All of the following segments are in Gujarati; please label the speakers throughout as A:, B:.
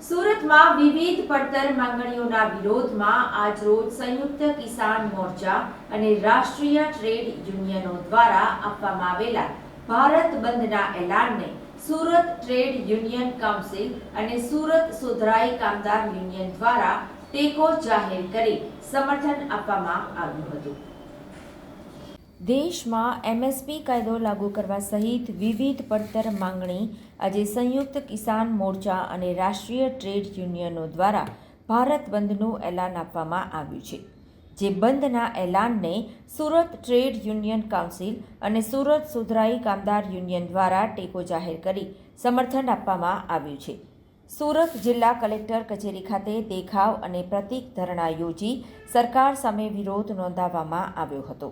A: સુરતમાં વિવિધ પડતર માંગણીઓના વિરોધમાં આજરોજ સંયુક્ત કિસાન મોરચા અને રાષ્ટ્રીય ટ્રેડ યુનિયનો દ્વારા આપવામાં આવેલા ભારત બંધના એલાનને સુરત ટ્રેડ યુનિયન કાઉન્સિલ અને સુરત સુધરાઈ કામદાર યુનિયન દ્વારા ટેકો જાહેર કરી સમર્થન આપવામાં આવ્યું હતું। દેશમાં એમએસપી કાયદો લાગુ કરવા સહિત વિવિધ પડતર માંગણી આજે સંયુક્ત કિસાન મોરચા અને રાષ્ટ્રીય ટ્રેડ યુનિયનો દ્વારા ભારત બંધનું એલાન આપવામાં આવ્યું છે। જે બંધના એલાનને સુરત ટ્રેડ યુનિયન કાઉન્સિલ અને સુરત સુધરાઈ કામદાર યુનિયન દ્વારા ટેકો જાહેર કરી સમર્થન આપવામાં આવ્યું છે। સુરત જિલ્લા કલેક્ટર કચેરી ખાતે દેખાવ અને પ્રતિક ધરણા યોજી સરકાર સામે વિરોધ નોંધાવવામાં આવ્યો હતો।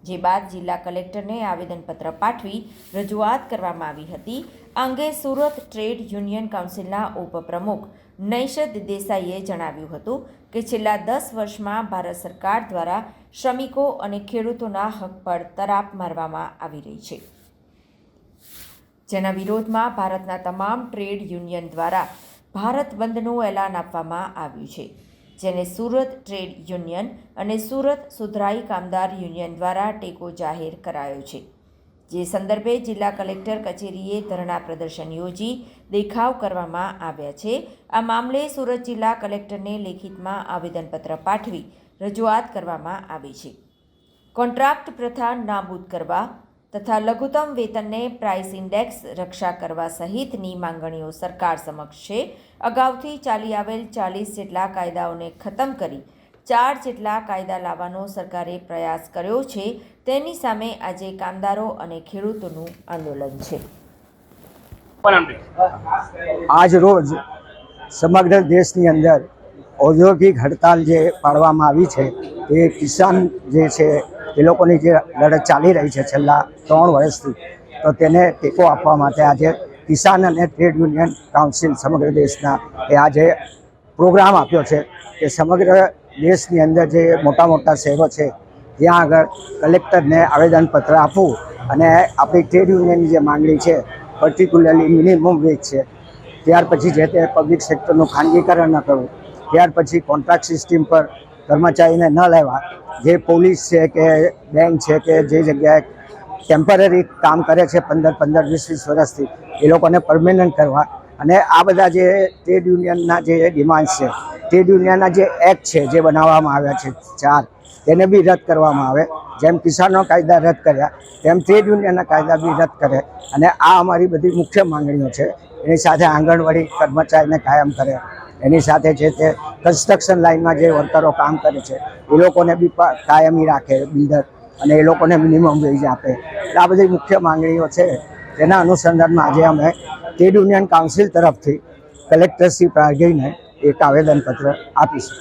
A: જે બાદ જિલ્લા કલેક્ટરને આવેદનપત્ર પાઠવી રજૂઆત કરવામાં આવી હતી। આ અંગે સુરત ટ્રેડ યુનિયન કાઉન્સિલના ઉપપ્રમુખ નૈશદ દેસાઈએ જણાવ્યું હતું કે છેલ્લા 10 વર્ષમાં ભારત સરકાર દ્વારા શ્રમિકો અને ખેડૂતોના હક પર તરાપ મારવામાં આવી રહી છે, જેના વિરોધમાં ભારતના તમામ ટ્રેડ યુનિયન દ્વારા ભારત બંધનું એલાન આપવામાં આવ્યું છે, જેને સુરત ટ્રેડ યુનિયન અને સુરત સુધરાઈ કામદાર યુનિયન દ્વારા ટેકો જાહેર કરાયો છે। જે સંદર્ભે જિલ્લા કલેક્ટર કચેરીએ ધરણા પ્રદર્શન યોજી દેખાવ કરવામાં આવ્યા છે। આ મામલે સુરત જિલ્લા કલેક્ટરને લેખિતમાં આવેદનપત્ર પાઠવી રજૂઆત કરવામાં આવી છે। કોન્ટ્રાક્ટ પ્રથા નાબૂદ કરવા તથા લઘુત્તમ વેતનને પ્રાઇસ ઇન્ડેક્સ રક્ષા કરવા સહિતની માંગણીઓ સરકાર સમક્ષ છે। અગાઉથી ચાલી આવેલ 40 જેટલા કાયદાઓને ખતમ કરી 4 જેટલા કાયદા લાવવાનો સરકારે પ્રયાસ કર્યો છે। તેની સામે આજે કામદારો અને ખેડૂતોનું આંદોલન છે।
B: આજ રોજ સમગ્ર દેશની અંદર ઔદ્યોગિક હડતાલ જે પાડવામાં આવી છે એ કિસાન જે છે એ લોકોની જે લડત ચાલી રહી છે છેલ્લા 3 વર્ષથી, તો તેને ટેકો આપવા માટે આજે કિસાન અને ટ્રેડ યુનિયન કાઉન્સિલ સમગ્ર દેશના એ આજે પ્રોગ્રામ આપ્યો છે કે સમગ્ર દેશની અંદર જે મોટા મોટા શહેરો છે ત્યાં આગળ કલેક્ટરને આવેદનપત્ર આપવું અને આપણી ટ્રેડ યુનિયનની જે માંગણી છે પર્ટિક્યુલરલી મિનિમમ વેજ છે, ત્યાર પછી જે તે પબ્લિક સેક્ટરનું ખાનગીકરણ ન કરવું, ત્યાર પછી કોન્ટ્રાક્ટ સિસ્ટમ પર કર્મચારીને ન લેવા, જે પોલીસ છે કે બેંક છે કે જે જગ્યાએ ટેમ્પરરી કામ કરે છે 15-20 વર્ષથી એ લોકોને પરમેનન્ટ કરવા, અને આ બધા જે ટ્રેડ યુનિયનના જે ડિમાન્ડ છે, ટ્રેડ યુનિયનના જે એક્ટ છે જે બનાવવામાં આવ્યા છે 4, તેને બી રદ કરવામાં આવે। જેમ કિસાનનો કાયદા રદ કર્યા તેમ ટ્રેડ યુનિયનના કાયદા બી રદ કરે, અને આ અમારી બધી મુખ્ય માંગણીઓ છે। એની સાથે આંગણવાડી કર્મચારીને કાયમ કરે, એની સાથે જે તે કન્સ્ટ્રક્શન લાઇનમાં જે વર્કરો કામ કરે છે એ લોકોને બી કાયમી રાખે બિલ્ડર, અને એ લોકોને મિનિમમ વેજ આપે। આ બધી મુખ્ય માંગણીઓ છે। તેના અનુસંધાનમાં આજે અમે ટ્રેડ યુનિયન કાઉન્સિલ તરફથી કલેક્ટરશ્રી પ્રાગીને એક આવેદનપત્ર આપીશું।